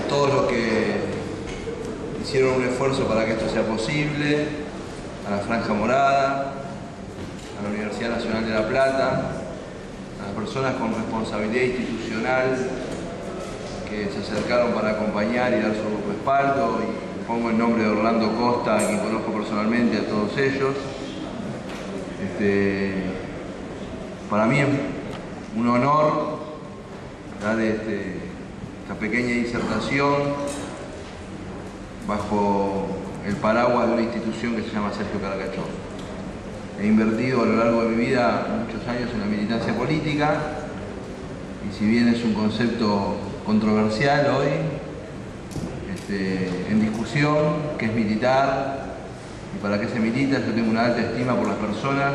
todos los que hicieron un esfuerzo para que esto sea posible, a la Franja Morada, a la Universidad Nacional de La Plata, a las personas con responsabilidad institucional que se acercaron para acompañar y dar su respaldo, y pongo el nombre de Orlando Costa, a quien conozco personalmente, a todos ellos. Para mí es un honor dar esta pequeña disertación bajo el paraguas de una institución que se llama Sergio Caracachó. He invertido a lo largo de mi vida muchos años en la militancia política, y si bien es un concepto controversial hoy, en discusión, qué es militar y para qué se milita, yo tengo una alta estima por las personas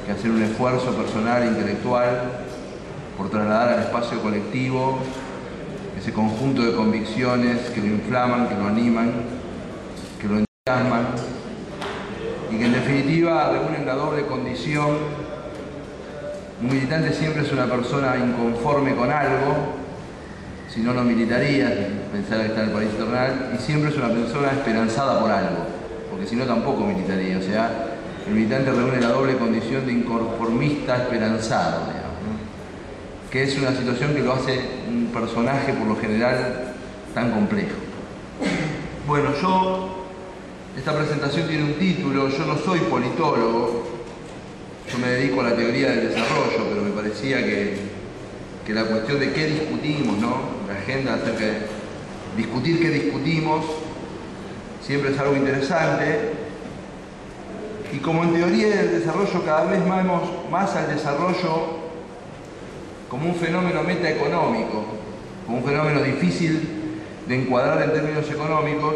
que hacen un esfuerzo personal e intelectual por trasladar al espacio colectivo ese conjunto de convicciones que lo inflaman, que lo animan, que lo entusiasman y que en definitiva reúnen la doble condición. Un militante siempre es una persona inconforme con algo, si no, no militaría, si pensara que está en el país terrenal, y siempre es una persona esperanzada por algo, porque si no tampoco militaría. O sea, el militante reúne la doble condición de inconformista esperanzado, digamos, ¿no? Que es una situación que lo hace un personaje por lo general tan complejo. Bueno, esta presentación tiene un título. Yo no soy politólogo, yo me dedico a la teoría del desarrollo, pero me parecía que la cuestión de qué discutimos, ¿no? La agenda acerca de discutir qué discutimos siempre es algo interesante. Y como en teoría del desarrollo cada vez vemos más al desarrollo como un fenómeno metaeconómico, como un fenómeno difícil de encuadrar en términos económicos,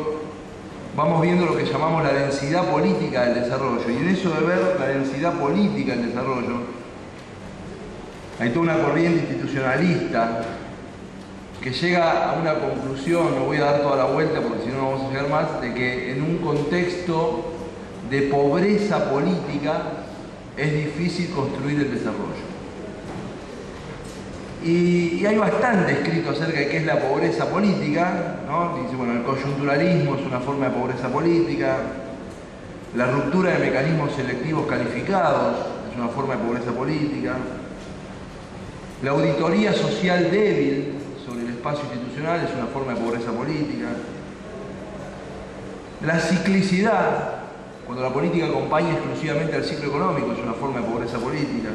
vamos viendo lo que llamamos la densidad política del desarrollo. Y en eso de ver la densidad política del desarrollo, hay toda una corriente institucionalista que llega a una conclusión, no voy a dar toda la vuelta porque si no vamos a llegar más, de que en un contexto de pobreza política es difícil construir el desarrollo. Y hay bastante escrito acerca de qué es la pobreza política, ¿no? Dice, bueno, el coyunturalismo es una forma de pobreza política, la ruptura de mecanismos selectivos calificados es una forma de pobreza política, la auditoría social débil sobre el espacio institucional es una forma de pobreza política, la ciclicidad, cuando la política acompaña exclusivamente al ciclo económico, es una forma de pobreza política.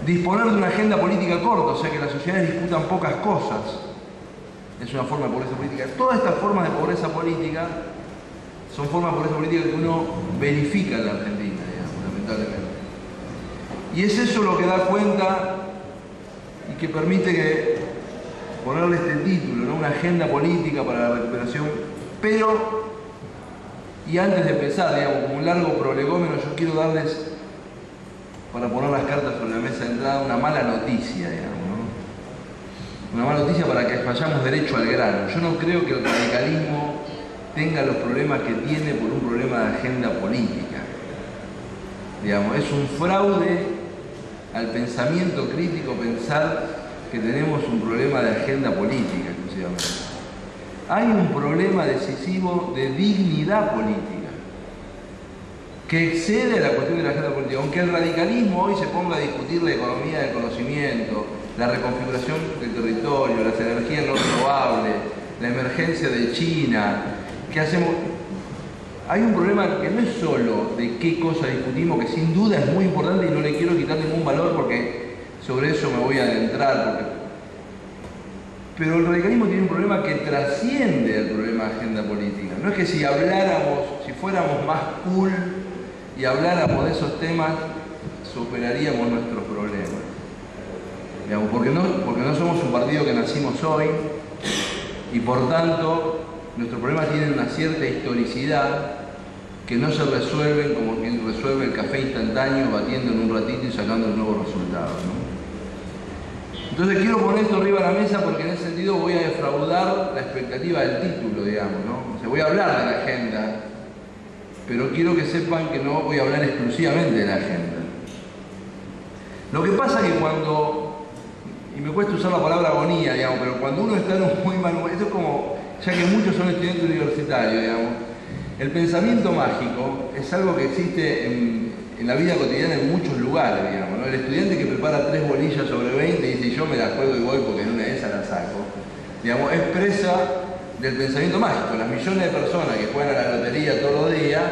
Disponer de una agenda política corta, o sea que las sociedades discutan pocas cosas, es una forma de pobreza política. Todas estas formas de pobreza política son formas de pobreza política que uno verifica en la Argentina, digamos, lamentablemente. Y es eso lo que da cuenta y que permite ponerle este título, ¿no? Una agenda política para la recuperación. Pero, y antes de empezar, digamos, como un largo prolegómeno, yo quiero darles, para poner las cartas sobre la mesa de entrada, una mala noticia, digamos, ¿no? Una mala noticia para que vayamos derecho al grano. Yo no creo que el radicalismo tenga los problemas que tiene por un problema de agenda política. Digamos, es un fraude al pensamiento crítico pensar que tenemos un problema de agenda política exclusivamente. Hay un problema decisivo de dignidad política que excede a la cuestión de la agenda política. Aunque el radicalismo hoy se ponga a discutir la economía del conocimiento, la reconfiguración del territorio, las energías no renovables, la emergencia de China, ¿qué hacemos? Hay un problema que no es solo de qué cosa discutimos, que sin duda es muy importante y no le quiero quitar ningún valor porque sobre eso me voy a adentrar. Pero el radicalismo tiene un problema que trasciende el problema de agenda política. No es que si fuéramos más cool y habláramos de esos temas, superaríamos nuestros problemas. Digamos, porque no somos un partido que nacimos hoy y por tanto nuestros problemas tienen una cierta historicidad que no se resuelven como quien resuelve el café instantáneo batiendo en un ratito y sacando nuevos resultados, ¿no? Entonces quiero poner esto arriba de la mesa porque en ese sentido voy a defraudar la expectativa del título, digamos, ¿no? O sea, voy a hablar de la agenda, pero quiero que sepan que no voy a hablar exclusivamente de la agenda. Lo que pasa es que cuando y me cuesta usar la palabra agonía, digamos, pero cuando uno está en un muy mal momento, esto es como, ya que muchos son estudiantes universitarios, digamos, el pensamiento mágico es algo que existe en la vida cotidiana en muchos lugares, digamos, ¿no? El estudiante que prepara 3 bolillas sobre 20 y dice, yo me las juego y voy porque en una de esas la saco, digamos, es presa del pensamiento mágico. Las millones de personas que juegan a la lotería todos los días,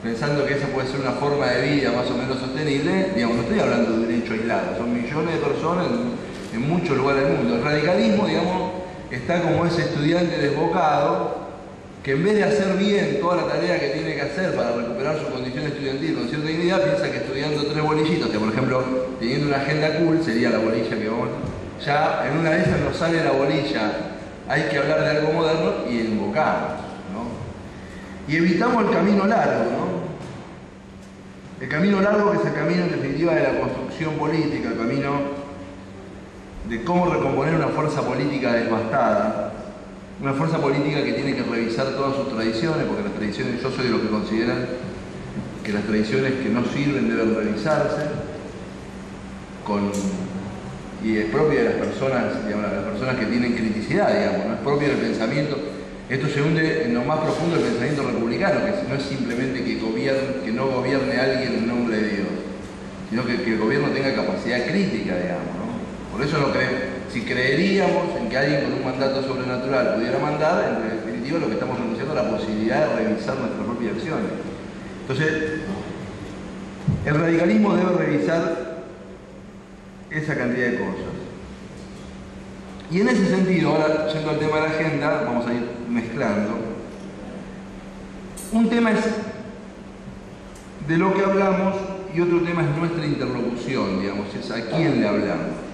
pensando que esa puede ser una forma de vida más o menos sostenible, digamos, no estoy hablando de un hecho aislado, son millones de personas en muchos lugares del mundo. El radicalismo, digamos, está como ese estudiante desbocado que en vez de hacer bien toda la tarea que tiene que hacer para recuperar su condición estudiantil con cierta dignidad, piensa que estudiando 3 bolillitos, que por ejemplo, teniendo una agenda cool, sería la bolilla que vamos, ya en una de esas nos sale la bolilla, hay que hablar de algo moderno y invocamos, ¿no? Y evitamos el camino largo, ¿no? El camino largo, que es el camino en definitiva de la construcción política, el camino de cómo recomponer una fuerza política devastada, una fuerza política que tiene que revisar todas sus tradiciones, porque las tradiciones, yo soy de los que consideran que las tradiciones que no sirven deben revisarse, y es propia de las personas, digamos, las personas que tienen criticidad, digamos, no es propio del pensamiento. Esto se hunde en lo más profundo del pensamiento republicano, que no es simplemente que no gobierne alguien en nombre de Dios, sino que el gobierno tenga capacidad crítica, digamos, ¿no? Por eso si creeríamos en que alguien con un mandato sobrenatural pudiera mandar, en definitiva lo que estamos renunciando a la posibilidad de revisar nuestras propias acciones. Entonces, el radicalismo debe revisar esa cantidad de cosas. Y en ese sentido, ahora yendo al tema de la agenda, vamos a ir mezclando. Un tema es de lo que hablamos y otro tema es nuestra interlocución, digamos, es a quién le hablamos.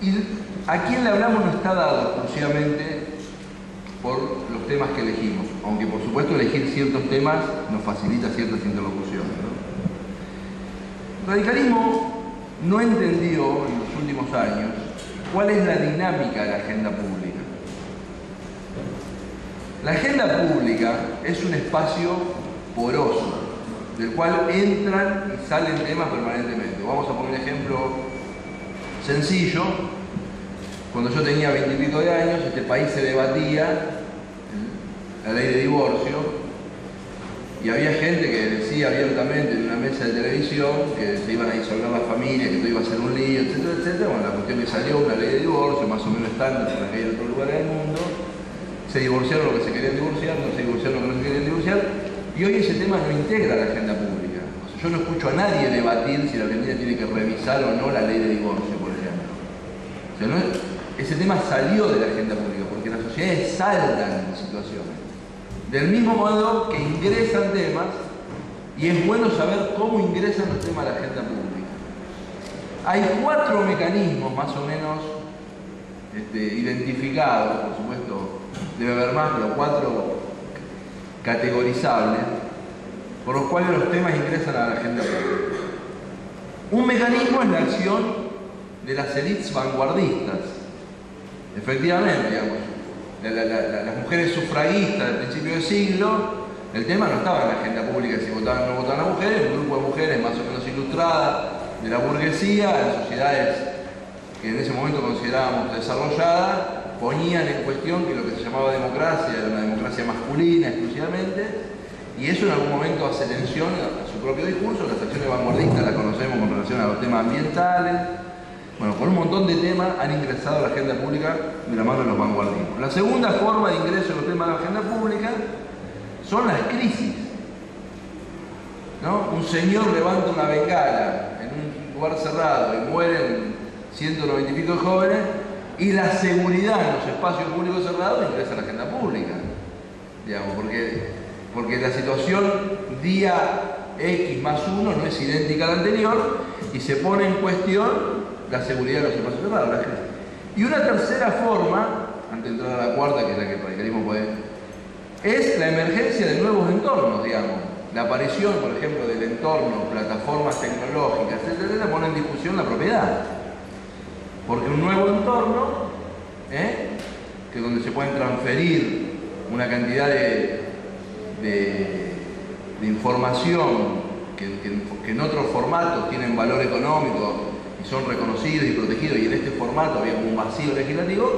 Y a quién le hablamos no está dado exclusivamente por los temas que elegimos, aunque por supuesto elegir ciertos temas nos facilita ciertas interlocuciones, ¿no? El radicalismo no entendió en los últimos años cuál es la dinámica de la agenda pública. La agenda pública es un espacio poroso, del cual entran y salen temas permanentemente. Vamos a poner un ejemplo sencillo. Cuando yo tenía 20 y pico de años, este país se debatía la ley de divorcio, y había gente que decía abiertamente en una mesa de televisión que se iban a disolver las familias, que todo iba a ser un lío, etcétera, etcétera. Bueno, la cuestión que salió una ley de divorcio, más o menos estándar para que haya en otros lugares del mundo. Se divorciaron lo que se querían divorciar, no se divorciaron lo que no se querían divorciar, y hoy ese tema no integra la agenda pública. O sea, yo no escucho a nadie debatir si la Argentina tiene que revisar o no la ley de divorcio, por ejemplo. O sea, ese tema salió de la agenda pública, porque las sociedades saltan en situaciones. Del mismo modo que ingresan temas, y es bueno saber cómo ingresan los temas a la agenda pública. Hay 4 mecanismos más o menos identificados, por supuesto debe haber más, pero 4 categorizables, por los cuales los temas ingresan a la agenda pública. Un mecanismo es la acción de las élites vanguardistas. Efectivamente, digamos, las mujeres sufragistas del principio del siglo, el tema no estaba en la agenda pública si votaban o no votaban las mujeres. Un grupo de mujeres más o menos ilustradas de la burguesía, en sociedades que en ese momento considerábamos desarrolladas, ponían en cuestión que lo que se llamaba democracia era una democracia masculina exclusivamente, y eso en algún momento hace tensión a su propio discurso. Las acciones vanguardistas las conocemos con relación a los temas ambientales. Bueno, por un montón de temas han ingresado a la agenda pública de la mano de los vanguardismos. La segunda forma de ingreso de los temas a la agenda pública son las crisis, ¿no? Un señor levanta una bengala en un lugar cerrado y mueren 190 y pico de jóvenes, y la seguridad en los espacios públicos cerrados ingresa a la agenda pública, digamos, porque la situación día X más 1 no es idéntica a la anterior y se pone en cuestión la seguridad de los espacios cerrados. Y una tercera forma, antes de entrar a la cuarta, que es la que el radicalismo puede, es la emergencia de nuevos entornos, digamos. La aparición, por ejemplo, del entorno, plataformas tecnológicas, etcétera, pone en discusión la propiedad. Porque un nuevo entorno, que donde se pueden transferir una cantidad de información que en otros formatos tienen valor económico y son reconocidos y protegidos, y en este formato había como un vacío legislativo,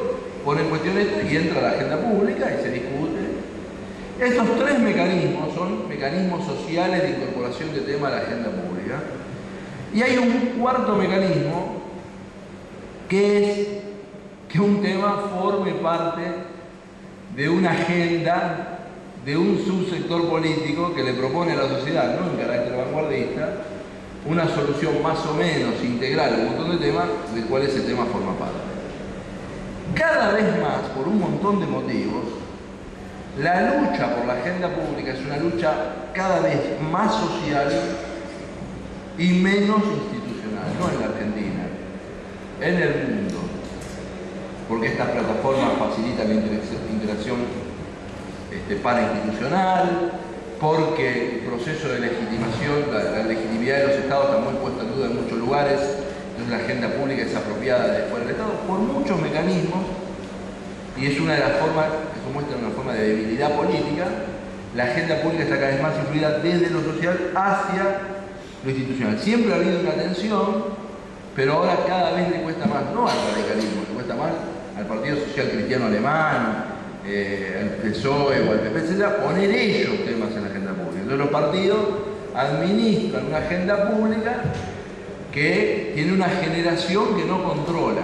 pone en cuestión esto y entra a la agenda pública y se discute. Estos tres mecanismos son mecanismos sociales de incorporación de temas a la agenda pública. Y hay un cuarto mecanismo que es que un tema forme parte de una agenda de un subsector político que le propone a la sociedad, no en carácter vanguardista, una solución más o menos integral a un montón de temas del cual ese tema forma parte. Cada vez más, por un montón de motivos, la lucha por la agenda pública es una lucha cada vez más social y menos institucional, no en la Argentina, en el mundo, porque estas plataformas facilitan la interacción parainstitucional, porque el proceso de legitimación, la legitimidad de los estados está muy puesta en duda en muchos lugares, entonces la agenda pública es apropiada de fuera del Estado, por muchos mecanismos, y es una de las formas que se muestra una forma de debilidad política. La agenda pública está cada vez más influida desde lo social hacia lo institucional. Siempre ha habido una tensión, pero ahora cada vez le cuesta más, no al radicalismo, le cuesta más al Partido Social Cristiano Alemán, al PSOE o al PP, etc., poner ellos temas en la agenda pública. Entonces los partidos administran una agenda pública que tiene una generación que no controla.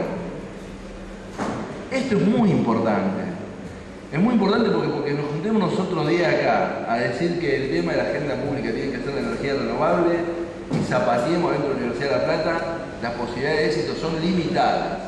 Esto es muy importante. Es muy importante porque nos juntemos nosotros días acá a decir que el tema de la agenda pública tiene que ser la energía renovable y zapateemos dentro de la Universidad de La Plata, las posibilidades de éxito son limitadas.